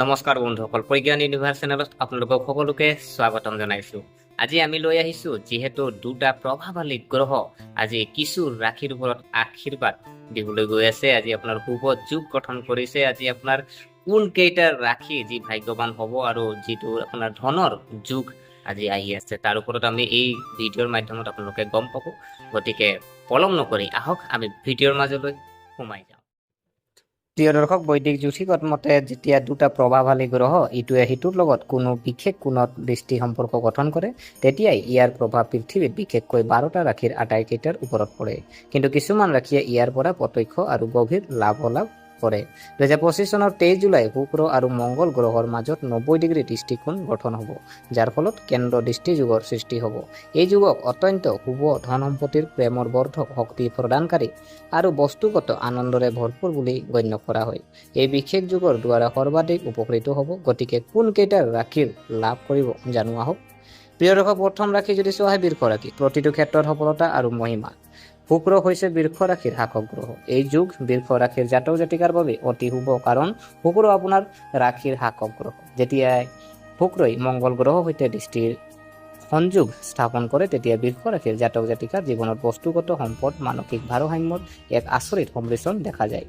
নমস্কাৰ বন্ধুসকল, প্ৰজ্ঞান ইউনিভাৰ্ছ চেনেলত আপোনালোকক সকলোকে স্বাগতম জনাইছোঁ। আজি আমি লৈ আহিছোঁ যিহেতু দুটা প্ৰভাৱশালী গ্ৰহ আজি কিছু ৰাশিৰ ওপৰত আশীৰ্বাদ দিবলৈ গৈ আছে। আজি আপোনাৰ শুভ যোগ গঠন কৰিছে। আজি আপোনাৰ কোন কেইটা ৰাশি যি ভাগ্যৱান হ'ব আৰু যিটো আপোনাৰ ধনৰ যোগ আজি আহি আছে তাৰ ওপৰত আমি এই ভিডিঅ'ৰ মাধ্যমত আপোনালোকে গম পাব। গতিকে পলম নকৰি আহক আমি ভিডিঅ'ৰ মাজলৈ সোমাই যাওঁ। প্ৰিয় দৰ্শক, বৈদিক জ্যোতিষত মতে যেতিয়া দুটা প্ৰভাৱশালী গ্ৰহ ইটোৱে সিটোৰ লগত কোনো বিশেষ কোণত দৃষ্টি সম্পৰ্ক গঠন কৰে তেতিয়াই ইয়াৰ প্ৰভাৱ পৃথিৱীত বিশেষকৈ 12টা ৰাশিৰ আটাইকেইটাৰ ওপৰত পৰে। কিন্তু কিছুমান ৰাশিয়ে ইয়াৰ পৰা প্ৰত্যক্ষ আৰু গভীৰ লাভ কৰে। 2025 চনৰ 23 জুলাই শুক্ৰ আৰু মংগল গ্ৰহৰ মাজত 90 ডিগ্ৰী দৃষ্টিকোণ গঠন হ'ব, যাৰ ফলত কেন্দ্ৰ দৃষ্টি যুগৰ সৃষ্টি হ'ব। এই যুগক অত্যন্ত শুভ, ধন সম্পত্তিৰ প্ৰেমৰ বৰ্ধক, শক্তি প্ৰদানকাৰী আৰু বস্তুগত আনন্দৰে ভৰপূৰ বুলি গণ্য কৰা হয়। এই বিশেষ যুগৰ দ্বাৰা সৰ্বাধিক উপকৃত হ'ব। গতিকে কোন কেইটা ৰাশিৰ লাভ কৰিব জানো আহক। প্ৰিয় দৰ্শক, প্ৰথম ৰাশি যদি চোৱা হয় বৃষ ৰাশি। প্ৰতিটো ক্ষেত্ৰত সফলতা আৰু মহিমা। শুক্ৰ হৈছে বৃষ ৰাশিৰ শাসক গ্ৰহ। এই যুগ বৃষ ৰাশিৰ জাতক জাতিকাৰ বাবে অতি শুভ, কাৰণ শুক্ৰ আপোনাৰ ৰাশিৰ শাসক গ্ৰহ। যেতিয়াই শুক্ৰই মংগল গ্ৰহৰ সৈতে দৃষ্টিৰ সংযোগ স্থাপন কৰে তেতিয়া বৃষ ৰাশিৰ জাতক জাতিকাৰ জীৱনত বস্তুগত সম্পদ, মানসিক ভাৰসাম্যৰ এক আচৰিত সম্মিশ্ৰণ দেখা যায়।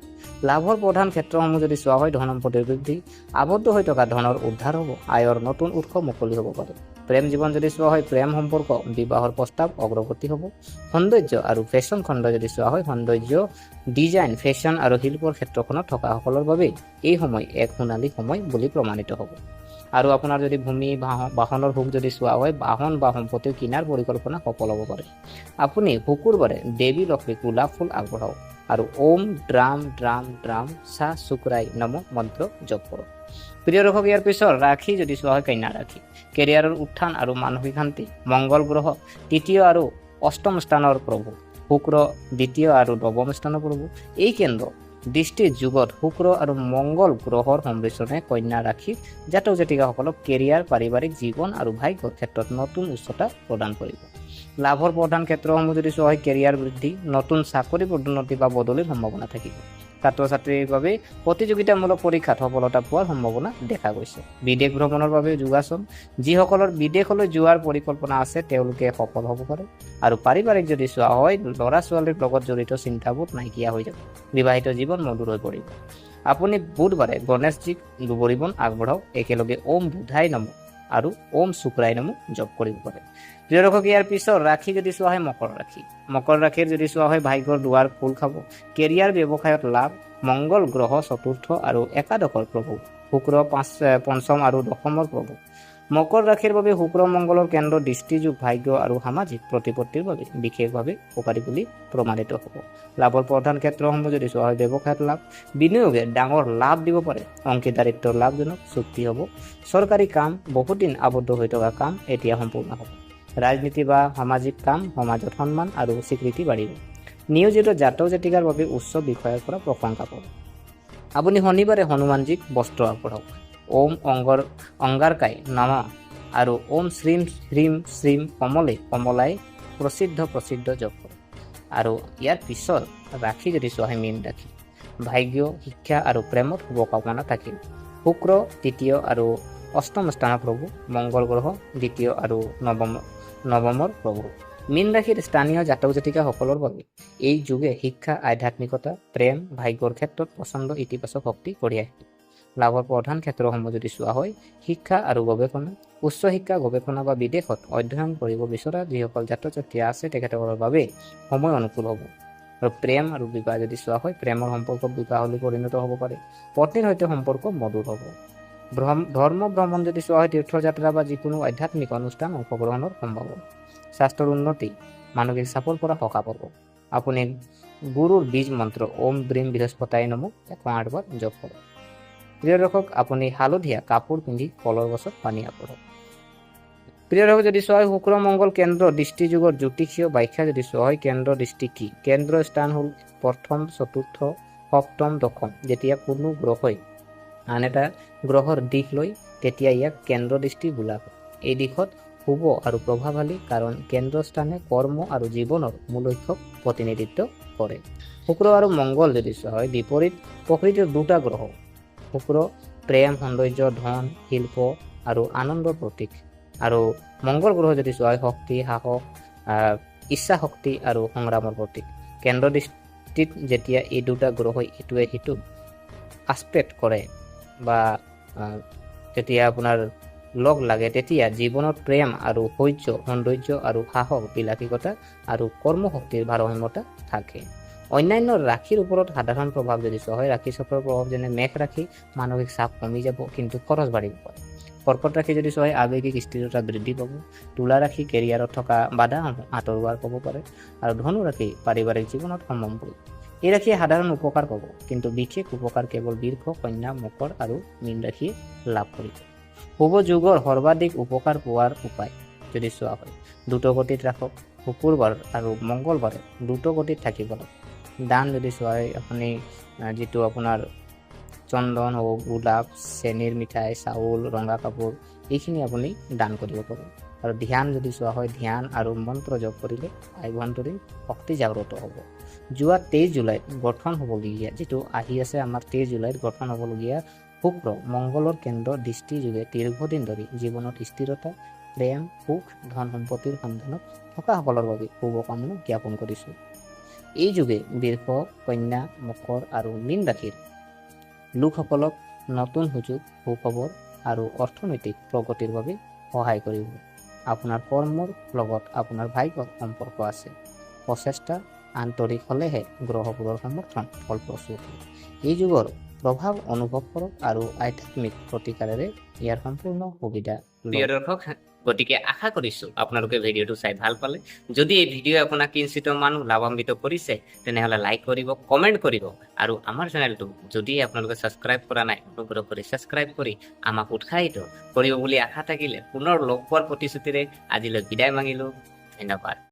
লাভৰ প্ৰধান ক্ষেত্ৰসমূহ যদি চোৱা হয়, ধন সম্পত্তিৰ বৃদ্ধি, আবদ্ধ হৈ থকা ধনৰ উদ্ধাৰ হ'ব, আয়ৰ নতুন উৎস মুকলি হ'ব পাৰে। প্ৰেম জীৱন যদি চোৱা হয়, প্ৰেম সম্পৰ্ক, বিবাহৰ প্ৰস্তাৱ অগ্ৰগতি হ'ব। সৌন্দৰ্য আৰু ফেশ্বন খণ্ড যদি চোৱা হয়, সৌন্দৰ্য, ডিজাইন, ফেশ্বন আৰু শিল্পৰ ক্ষেত্ৰখনত থকাসকলৰ বাবে এই সময় এক সোণালী সময় বুলি প্ৰমাণিত হ'ব। আৰু আপোনাৰ যদি ভূমি বাহনৰ সুখ যদি চোৱা হয়, বাহন বা সম্পত্তি কিনাৰ পৰিকল্পনা সফল হ'ব পাৰে। আপুনি শুকুৰবাৰে দেৱী লক্ষ্মীক গোলাপ ফুল আগবঢ়াওক আৰু ওম ড্ৰাম ড্ৰাম ড্ৰাম সা শুক্ৰাই নম মন্ত্ৰ জপ কৰক। প্ৰিয় দৰ্শক, ইয়াৰ পিছত ৰাশি যদি চোৱা হয় কন্যা ৰাশি। কেৰিয়াৰৰ উত্থান আৰু মানসিক শান্তি। মংগল গ্ৰহ তৃতীয় আৰু অষ্টম স্থানৰ প্ৰভু, শুক্ৰ দ্বিতীয় আৰু নৱম স্থানৰ প্ৰভু। এই কেন্দ্ৰ দৃষ্টিৰ যুগত শুক্ৰ আৰু মংগল গ্ৰহৰ সংমিশ্ৰণে কন্যা ৰাশিৰ জাতক জাতিকাসকলক কেৰিয়াৰ, পাৰিবাৰিক জীৱন আৰু ভাগ্যৰ ক্ষেত্ৰত নতুন উচ্চতা প্ৰদান কৰিব। লাভৰ প্ৰধান ক্ষেত্ৰসমূহ যদি চোৱা হয়, কেৰিয়াৰ বৃদ্ধি, নতুন চাকৰি পদোন্নতি বা বদলিৰ সম্ভাৱনা থাকিব। ছাত্ৰ ছাত্ৰীৰ বাবে প্ৰতিযোগিতামূলক পৰীক্ষাত সফলতা পোৱাৰ সম্ভাৱনা দেখা গৈছে। বিদেশ ভ্ৰমণৰ বাবে যোগাসন, যিসকলৰ বিদেশলৈ যোৱাৰ পৰিকল্পনা আছে তেওঁলোকে সফল হ'ব পাৰে। আৰু পাৰিবাৰিক যদি চোৱা হয়, ল'ৰা ছোৱালীৰ লগত জড়িত চিন্তাবোৰ নাইকিয়া হৈ যাব, বিবাহিত জীৱন মধুৰ হৈ পৰিব। আপুনি বুধবাৰে গণেশজীক দুবৰিবন আগবঢ়াওক, একেলগে ওম বুধাই নম আৰু ওম শুক্ৰাই নম জপ কৰিব পাৰে। প্ৰিয় দৰ্শক, ইয়াৰ পিছত ৰাশি যদি চোৱা হয় মকৰ ৰাশি। মকৰ ৰাশিৰ যদি চোৱা হয়, ভাগ্যৰ দুৱাৰ খোল খাব, কেৰিয়াৰ ব্যৱসায়ত লাভ। মংগল গ্ৰহ চতুৰ্থ আৰু একাদশৰ প্ৰভু, শুক্ৰ পঞ্চম আৰু দশমৰ প্ৰভু। মকৰ ৰাশিৰ বাবে শুক্ৰ মংগলৰ কেন্দ্ৰ দৃষ্টিযোগ ভাগ্য আৰু সামাজিক প্ৰতিপত্তিৰ বাবে বিশেষভাৱে উপকাৰী বুলি প্ৰমাণিত হ'ব। লাভৰ প্ৰধান ক্ষেত্ৰসমূহ যদি চোৱা হয়, ব্যৱসায়ত লাভ, বিনিয়োগে ডাঙৰ লাভ দিব পাৰে, অংশীদাৰিত্বৰ লাভজনক চুক্তি হ'ব, চৰকাৰী কাম, বহুদিন আবদ্ধ হৈ থকা কাম এতিয়া সম্পূৰ্ণ হ'ব। ৰাজনীতি বা সামাজিক কাম, সমাজত সন্মান আৰু স্বীকৃতি বাঢ়িব। নিয়োজিত জাতক জাতিকাৰ বাবে উচ্চ বিষয়ৰ পৰা প্ৰশংসা পাব। আপুনি শনিবাৰে হনুমানজীক বস্ত্ৰ আগবঢ়াওক, ওম অংগাৰকাই নম আৰু ওম শ্ৰীম হ্ৰীম শ্ৰীম কমলাই প্ৰসিদ্ধ জপ কৰক। আৰু ইয়াৰ পিছত ৰাশি যদি চোৱা হয় মীন ৰাশি। ভাগ্য, শিক্ষা আৰু প্ৰেমত শুভকামনা থাকিল। শুক্ৰ তৃতীয় আৰু অষ্টম স্থানৰ প্ৰভু, মংগল গ্ৰহ দ্বিতীয় আৰু নৱমৰ প্ৰভু। মীন ৰাশিৰ স্থানীয় জাতক জাতিকাসকলৰ বাবে এই যুগে শিক্ষা, আধ্যাত্মিকতা, প্ৰেম, ভাগ্যৰ ক্ষেত্ৰত প্ৰচণ্ড ইতিবাচক শক্তি কঢ়িয়াই আনিব। লাভৰ প্ৰধান ক্ষেত্ৰসমূহ যদি চোৱা হয়, শিক্ষা আৰু গৱেষণা, উচ্চ শিক্ষা, গৱেষণা বা বিদেশত অধ্যয়ন কৰিব বিচৰা যিসকল ছাত্ৰ ছাত্ৰী আছে তেখেতসকলৰ বাবে সময় অনুকূল হ'ব। আৰু প্ৰেম আৰু বিবাহ যদি চোৱা হয়, প্ৰেমৰ সম্পৰ্ক বিবাহলৈ পৰিণত হ'ব পাৰে, পত্নীৰ সৈতে সম্পৰ্ক মধুৰ হ'ব। ধৰ্ম ভ্ৰমণ যদি চোৱা হয়, তীৰ্থযাত্ৰা বা যিকোনো আধ্যাত্মিক অনুষ্ঠান অংশগ্ৰহণৰ সম্ভাৱনা। স্বাস্থ্যৰ উন্নতি, মানসিক চাপৰ পৰা সকাহ পাব। আপুনি গুৰুৰ বীজ মন্ত্ৰ ওম ব্ৰীম বৃহস্পতাই নম 108 বাৰ জপ কৰক। প্ৰিয় দৰ্শক, আপুনি হালধীয়া কাপোৰ পিন্ধি কলৰ গছত পানী আগবঢ়াওক। প্ৰিয় দৰ্শক, যদি চোৱা হয় শুক্ৰ মংগল কেন্দ্ৰ দৃষ্টিযুগৰ জ্যোতিষীয় ব্যাখ্যা যদি চোৱা হয়, কেন্দ্ৰ দৃষ্টি কি? কেন্দ্ৰ স্থান হ'ল প্ৰথম, চতুৰ্থ, সপ্তম, দশম। যেতিয়া কোনো গ্ৰহই আন এটা গ্ৰহৰ দিশ লৈ তেতিয়া ইয়াক কেন্দ্ৰ দৃষ্টি বোলা হয়। এই দিশত শুভ আৰু প্ৰভাৱশালী, কাৰণ কেন্দ্ৰস্থানে কৰ্ম আৰু জীৱনৰ মূল লক্ষ্যক প্ৰতিনিধিত্ব কৰে। শুক্ৰ আৰু মংগল যদি চোৱা হয় বিপৰীত প্ৰকৃতিৰ দুটা গ্ৰহ। শুক্ৰ প্ৰেম সৌন্দৰ্য ধন শিল্প আৰু আনন্দৰ প্ৰতীক। আৰু মংগল গ্ৰহ যদি চোৱা হয় শক্তি সাহস ইচ্ছা শক্তি আৰু সংগ্ৰামৰ প্ৰতীক। কেন্দ্ৰ দৃষ্টিত যেতিয়া এই দুটা গ্ৰহই ইটোৱে সিটোক আসপেক্ট কৰে বা যেতিয়া আপোনাৰ লগ লাগে তেতিয়া জীৱনত প্ৰেম আৰু শৌৰ্য সৌন্দৰ্য আৰু সাহস বিলাসিকতা আৰু কৰ্মশক্তিৰ ভাৰসাম্যতা থাকে। অন্যান্য ৰাশিৰ ওপৰত সাধাৰণ প্ৰভাৱ যদি চোৱা হয় ৰাশি চক্ৰৰ প্ৰভাৱ যেনে মেঘ ৰাশি মানসিক চাপ কমি যাব কিন্তু খৰচ বাঢ়িব পাৰে। কৰ্কট ৰাশি যদি চোৱা হয় আৱেগিক স্থিৰতা বৃদ্ধি পাব। তুলা ৰাশি কেৰিয়াৰত থকা বাধাসমূহ আঁতৰোৱাৰ পাব পাৰে। আৰু ধনু ৰাশি পাৰিবাৰিক জীৱনত সমম্বল। এই ৰাশিয়ে সাধাৰণ উপকাৰ পাব কিন্তু বিশেষ উপকাৰ কেৱল বৃষ কন্যা মকৰ আৰু মীন ৰাশিয়ে লাভ কৰিব। শুভ যুগৰ সৰ্বাধিক উপকাৰ পোৱাৰ উপায় যদি চোৱা হয় দ্ৰুতগতিত ৰাখক। শুকুৰবাৰ আৰু মংগলবাৰে দ্ৰুতগতিত থাকিব লাগে। দান যদি চোৱা হয় আপুনি যিটো আপোনাৰ চন্দন হওক গোলাপ চেনীৰ মিঠাই চাউল ৰঙা কাপোৰ এইখিনি আপুনি দান কৰিব পাৰে। আৰু ধ্যান যদি চোৱা হয় ধ্যান আৰু মন্ত্ৰ জপ কৰিলে আভ্যন্তৰীণ শক্তি জাগ্ৰত হ'ব। যোৱা 23 জুলাইত গঠন হ'বলগীয়া যিটো আহি আছে আমাৰ 23 জুলাইত গঠন হ'বলগীয়া শুক্ৰ মংগলৰ কেন্দ্ৰ দৃষ্টি যোগে দীৰ্ঘদিন ধৰি জীৱনত স্থিৰতা প্ৰেম সুখ ধন সম্পত্তিৰ সন্ধানত থকাসকলৰ বাবে শুভকামনা জ্ঞাপন কৰিছোঁ। এই যুগে বৃষ কন্যা মকৰ আৰু মীন ৰাশিৰ লোকসকলক নতুন সুযোগ সুখবৰ আৰু অৰ্থনৈতিক প্ৰগতিৰ বাবে সহায় কৰিব। আপোনাৰ কৰ্মৰ লগত আপোনাৰ ভাগ্যৰ সম্পৰ্ক আছে। প্ৰচেষ্টা আন্তৰিক হ'লেহে গ্ৰহবোৰৰ সমৰ্থন ফলপ্ৰসূ হয়। এই যুগৰ প্ৰভাৱ অনুভৱ কৰক আৰু আধ্যাত্মিক প্ৰতিকাৰেৰে ইয়াৰ সম্পূৰ্ণ সুবিধা প্ৰিয় দৰ্শক গতিকে আশা কৰিছোঁ আপোনালোকে ভিডিঅ'টো চাই ভাল পালে। যদি এই ভিডিঅ' আপোনাক কিঞ্চিত মানুহ লাভান্বিত কৰিছে তেনেহ'লে লাইক কৰিব কমেণ্ট কৰিব আৰু আমাৰ চেনেলটো যদি আপোনালোকে ছাবস্ক্ৰাইব কৰা নাই অনুগ্ৰহ কৰি ছাবস্ক্ৰাইব কৰি আমাক উৎসাহিত কৰিব বুলি আশা থাকিলে পুনৰ লগ পোৱাৰ প্ৰতিশ্ৰুতিৰে আজিলৈ বিদায় মাগিলোঁ। ধন্যবাদ।